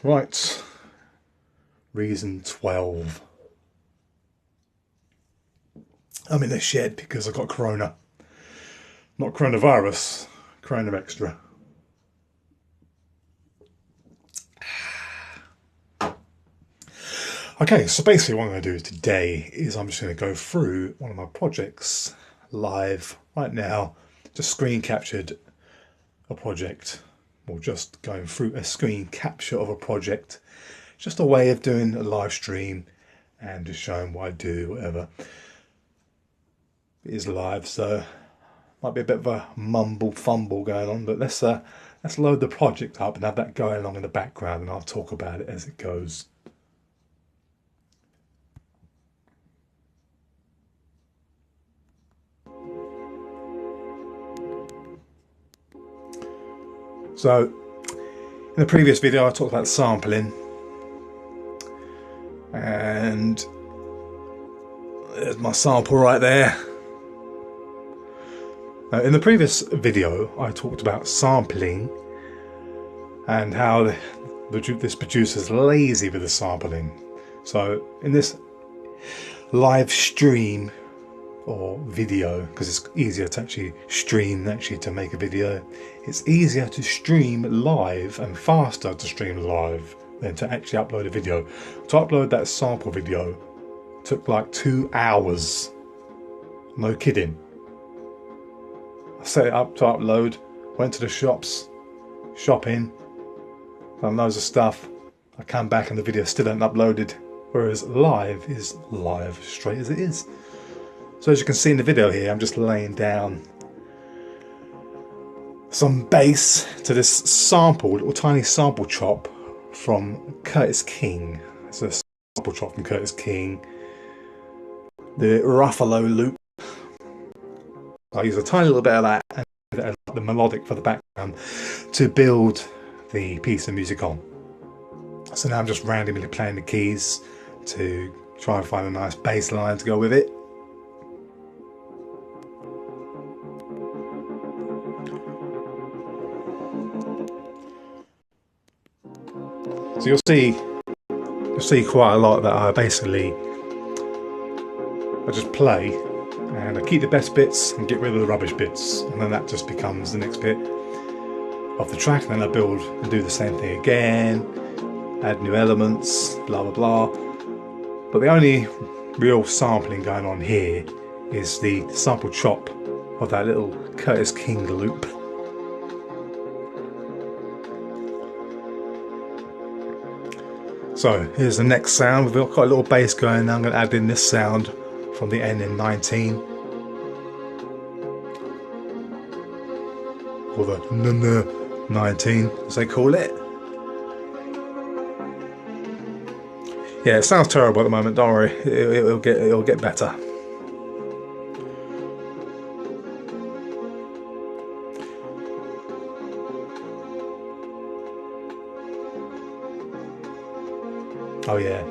Right, reason 12. I'm in a shed because I got corona. Not coronavirus, corona extra. Okay, so basically what I'm going to do today is I'm just going to go through one of my projects live right now. Just screen captured a project, or just going through a screen capture of a project. Just a way of doing a live stream and just showing what I do, whatever. It is live, so might be a bit of a mumble fumble going on, but let's load the project up and have that going along in the background, and I'll talk about it as it goes. So, in the previous video I talked about sampling, and there's my sample right there. Now, in the previous video I talked about sampling and how this producer's lazy with the sampling. So in this live stream or video, because it's easier to actually stream than actually to make a video, it's easier to stream live and faster to stream live than to actually upload a video. To upload that sample video took like 2 hours. No kidding. I set it up to upload, went to the shops, shopping, done loads of stuff. I come back and the video still hasn't uploaded. Whereas live is live straight as it is. So as you can see in the video here, I'm just laying down some bass to this sample, little tiny sample chop from Curtis King. It's a sample chop from Curtis King. The Ruffalo loop. I use a tiny little bit of that and the melodic for the background to build the piece of music on. So now I'm just randomly playing the keys to try and find a nice bass line to go with it. So you'll see quite a lot that I just play and I keep the best bits and get rid of the rubbish bits, and then that just becomes the next bit of the track, and then I build and do the same thing again, add new elements, blah blah blah. But the only real sampling going on here is the sample chop of that little Curtis King loop. So here's the next sound. We've got quite a little bass going now. I'm going to add in this sound from the NN19, or the NN19 as they call it. Yeah, it sounds terrible at the moment, don't worry, it'll get better. Oh yeah.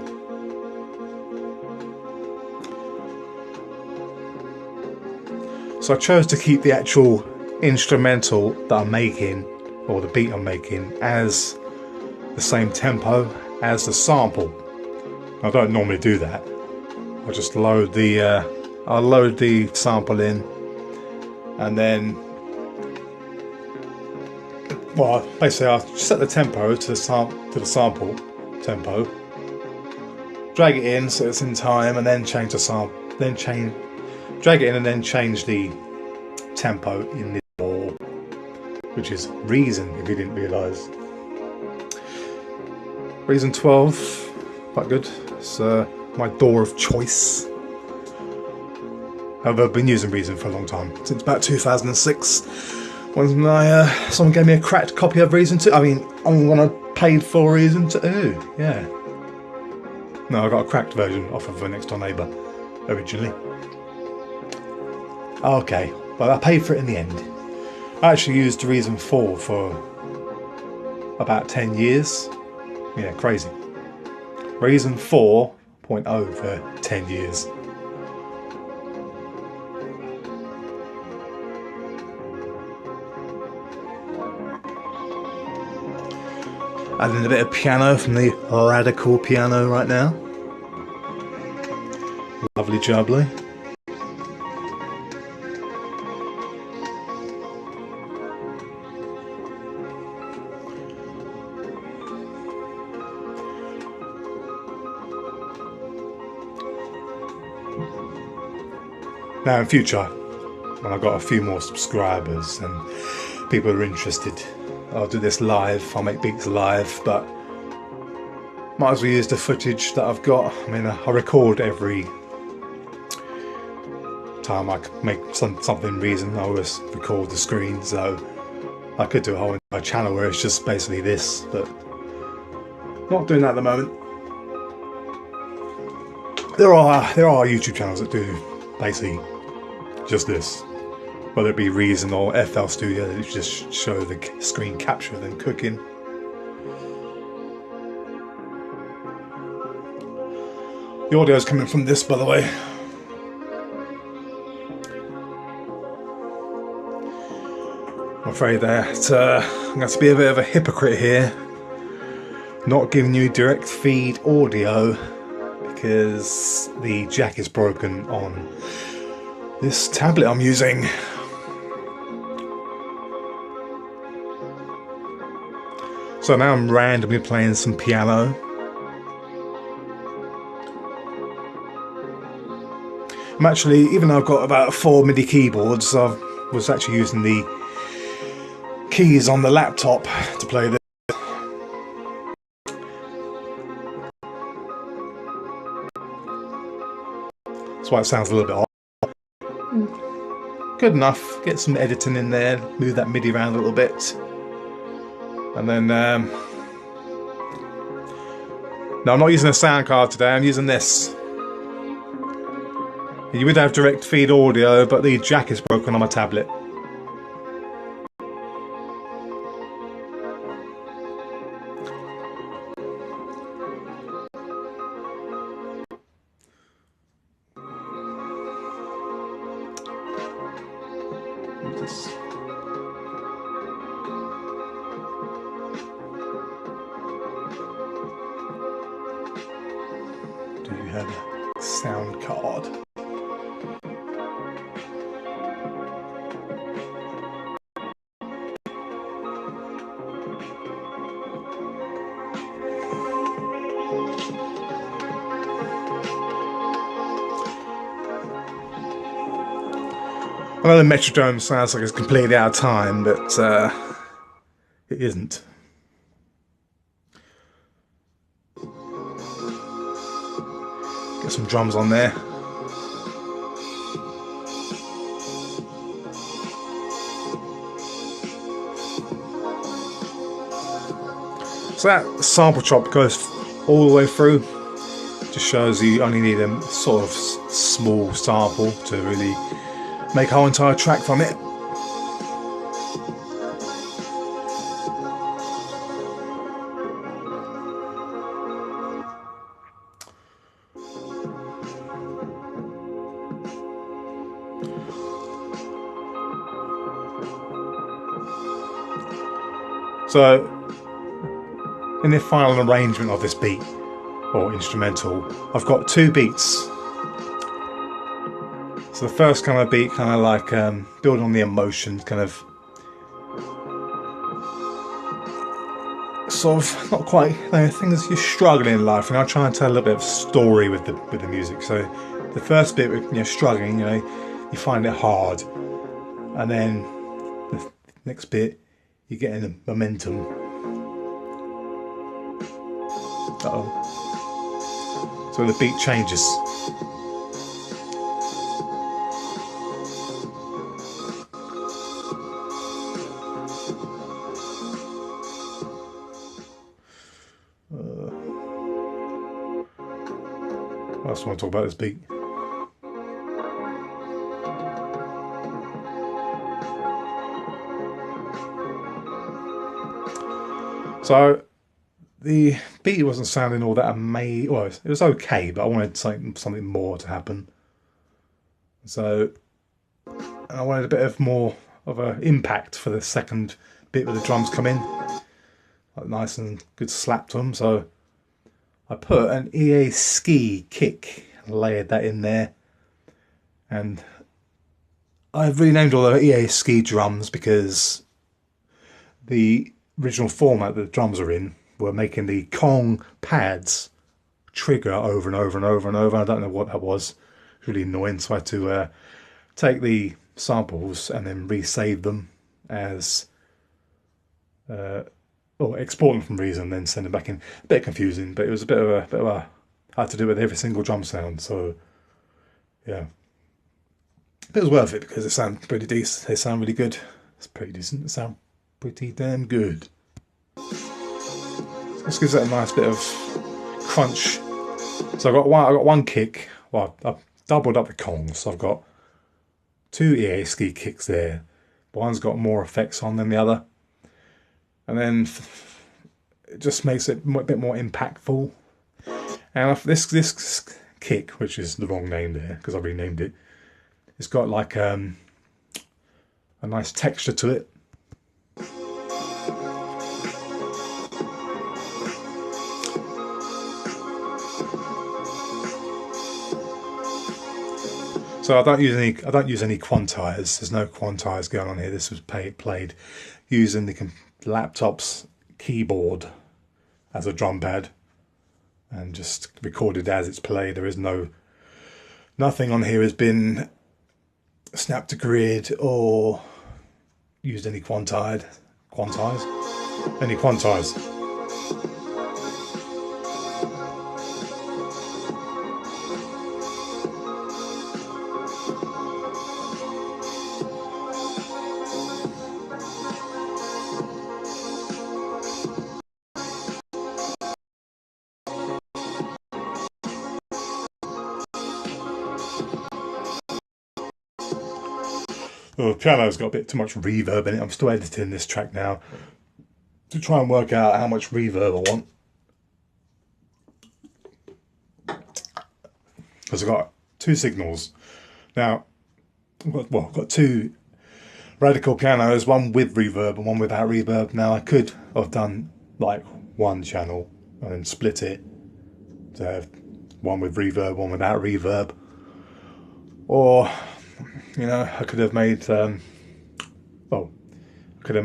So I chose to keep the actual instrumental that I'm making, or the beat I'm making, as the same tempo as the sample. I don't normally do that. I just load the sample in, and then, well, basically I set the tempo to the sample tempo, drag it in so it's in time, and then change the sample, drag it in and then change the tempo in the ball, which is Reason, if you didn't realise. Reason 12, quite good. It's my DAW of choice. I've been using Reason for a long time, since about 2006, when someone gave me a cracked copy of Reason 2. I mean, when I paid for Reason 2, yeah. No, I got a cracked version off of a Next Door Neighbour originally. Okay, but I paid for it in the end. I actually used Reason 4 for about 10 years. Yeah, crazy. Reason 4.0 for 10 years. Adding a bit of piano from the Radical piano right now. Lovely jubbly. Now in future, when I've got a few more subscribers and people are interested, I'll do this live. I'll make beats live, but might as well use the footage that I've got. I mean, I record every time I make something reason. I always record the screen, so I could do a whole entire channel where it's just basically this, but not doing that at the moment. There are YouTube channels that do basically just this, whether it be Reason or FL Studio, that just show the screen capture of them cooking. The audio is coming from this, by the way. I'm afraid that I'm going to be a bit of a hypocrite here, not giving you direct feed audio because the jack is broken on this tablet I'm using. So now I'm randomly playing some piano. I'm actually, even though I've got about 4 MIDI keyboards, I was actually using the keys on the laptop to play this. That's why it sounds a little bit odd. Good enough. Get some editing in there, move that MIDI around a little bit. And then, no, I'm not using a sound card today, I'm using this. You would have direct feed audio, but the jack is broken on my tablet. Do you have a sound card? I know the metronome sounds like it's completely out of time, but it isn't. Get some drums on there. So that sample chop goes all the way through. Just shows you only need a sort of small sample to really make a whole entire track from it. So, in the final arrangement of this beat, or instrumental, I've got 2 beats. So the first kind of beat, kind of like building on the emotion, kind of sort of not quite, you know, things you're struggling in life, and I try and tell a little bit of story with the music. So the first bit, with struggling, you find it hard, and then the next bit, you're getting the momentum. So the beat changes. I just want to talk about this beat. So the beat wasn't sounding all that amazing. Well, it was okay, but I wanted something more to happen. So I wanted a bit of more of an impact for the second bit where the drums come in. like nice and good slap to them. So I put an EA Ski kick, layered that in there, and I've renamed all the EA Ski drums because the original format that the drums are in were making the Kong pads trigger over and over and over and over. I don't know what that was. It was really annoying, so I had to take the samples and then resave them as or export them from Reason, then send them back in. A bit confusing, but it was a bit of a I had to do it with every single drum sound. So yeah, it was worth it because it sounded pretty decent. They sound really good. It's pretty decent. It sound pretty damn good. This gives it a nice bit of crunch. So I got one kick. Well, I've doubled up the Kongs. So I've got two EA Ski kicks there. One's got more effects on than the other, and then it just makes it a bit more impactful. And this kick, which is the wrong name there because I renamed it, it's got like a nice texture to it. So I don't use any quantize. There's no quantize going on here. This was played using the laptop's keyboard as a drum pad and just recorded as it's played. There is nothing on here has been snapped to grid or used any quantize. Well, the piano's got a bit too much reverb in it. I'm still editing this track now to try and work out how much reverb I want. Because I've got two signals. Now, I've got two radical pianos, one with reverb and one without reverb. Now, I could have done like one channel and then split it to have one with reverb, one without reverb. Or, you know, I could have made, I could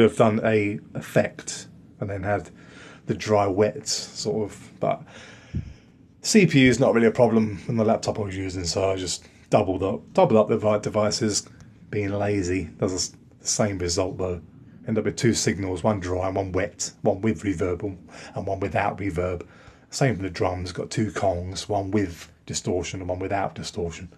have done a effect and then had the dry wet sort of, but CPU is not really a problem on the laptop I was using, so I just doubled up the devices, being lazy. Does the same result though. End up with two signals, one dry and one wet, one with reverb and one without reverb. Same for the drums, got two Kongs, one with distortion and one without distortion.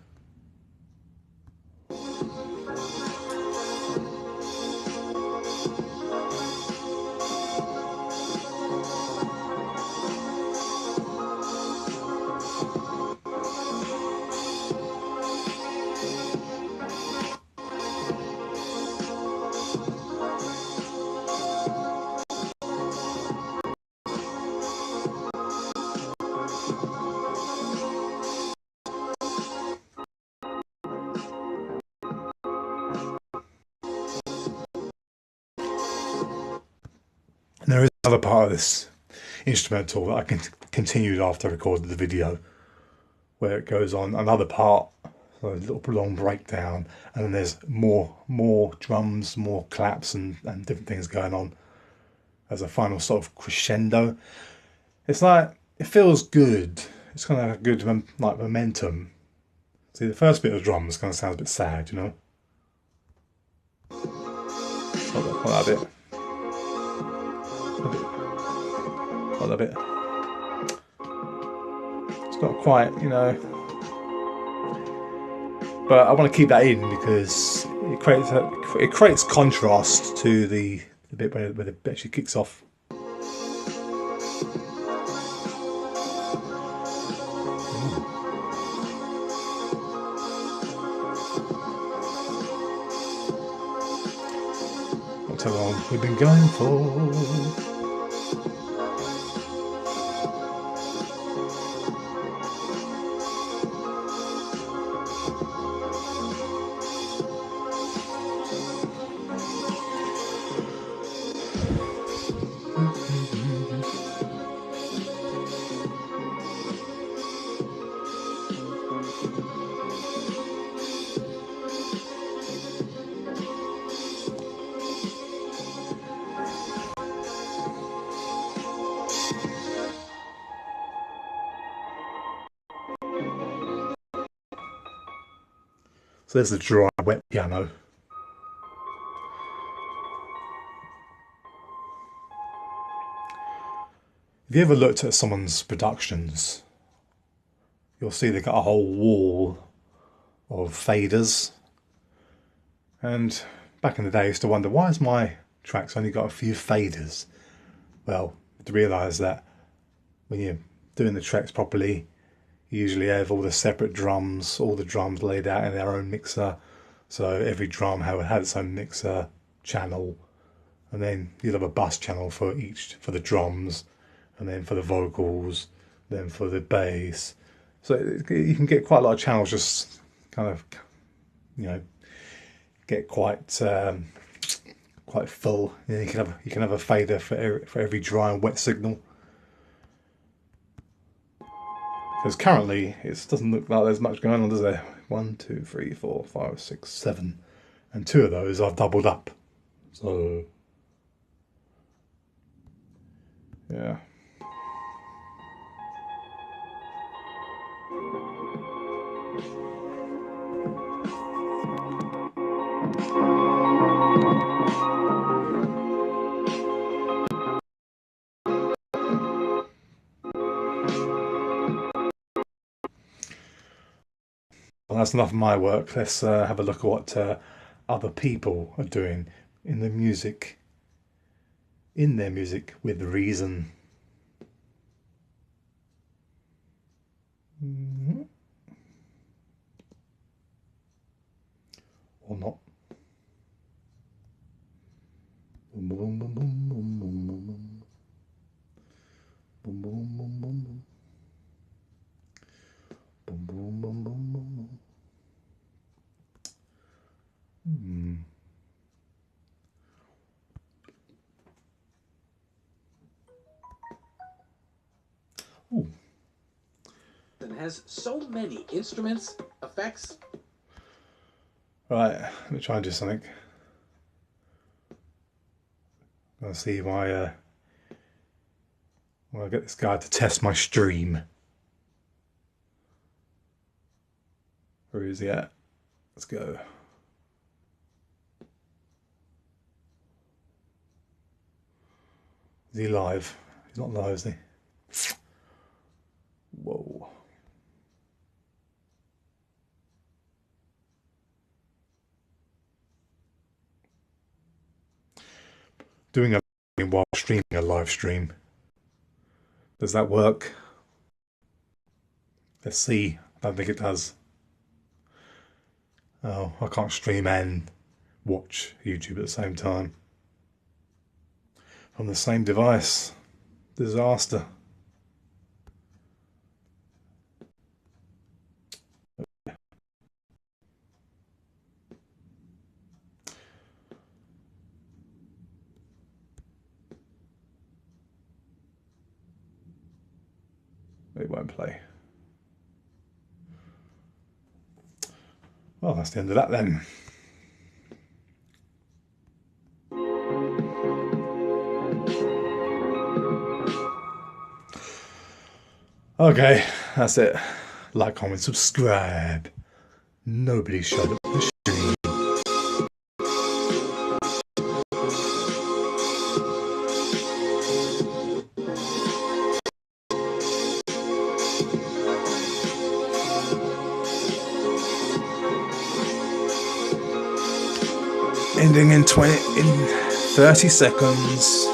And there is another part of this instrumental that I continued after I recorded the video, where it goes on another part, a little long breakdown, and then there's more drums, more claps, and different things going on as a final sort of crescendo. It's like, it feels good. It's kind of a good like momentum. See, the first bit of drums kind of sounds a bit sad, you know. Not that bit. Not that bit. It's not quite, you know. But I want to keep that in because it creates contrast to the bit where it actually kicks off. That's how long we've been going for. So there's the dry, wet piano. If you ever looked at someone's productions, you'll see they've got a whole wall of faders. And back in the day, I used to wonder, why has my tracks only got a few faders? Well, to realise that when you're doing the tracks properly, you usually have all the separate drums, all the drums laid out in their own mixer. So every drum had its own mixer channel, and then you'll have a bus channel for the drums, and then for the vocals, then for the bass. So you can get quite a lot of channels, just kind of, get quite full. You can have a fader for every dry and wet signal. Because currently it doesn't look like there's much going on, does there? 1, 2, 3, 4, 5, 6, 7, and 2 of those I've doubled up. So yeah. Well, that's enough of my work. Let's have a look at what other people are doing in their music with reason. Or not. Boom, boom, boom, boom, boom, boom, boom. Boom, boom, boom, boom, boom. Boom, boom, boom, boom, boom. Ooh. And has so many instruments, effects. Right, let me try and do something. I'm gonna see my well, I'll get this guy to test my stream. Where is he at? Let's go. Is he live? He's not live, is he? Whoa. Doing a while streaming a live stream. Does that work? Let's see. I don't think it does. Oh, I can't stream and watch YouTube at the same time. From the same device. Disaster. It won't play. Well, that's the end of that then. Okay, that's it. Like, comment, subscribe. Nobody shut up the stream. Ending in 30 seconds.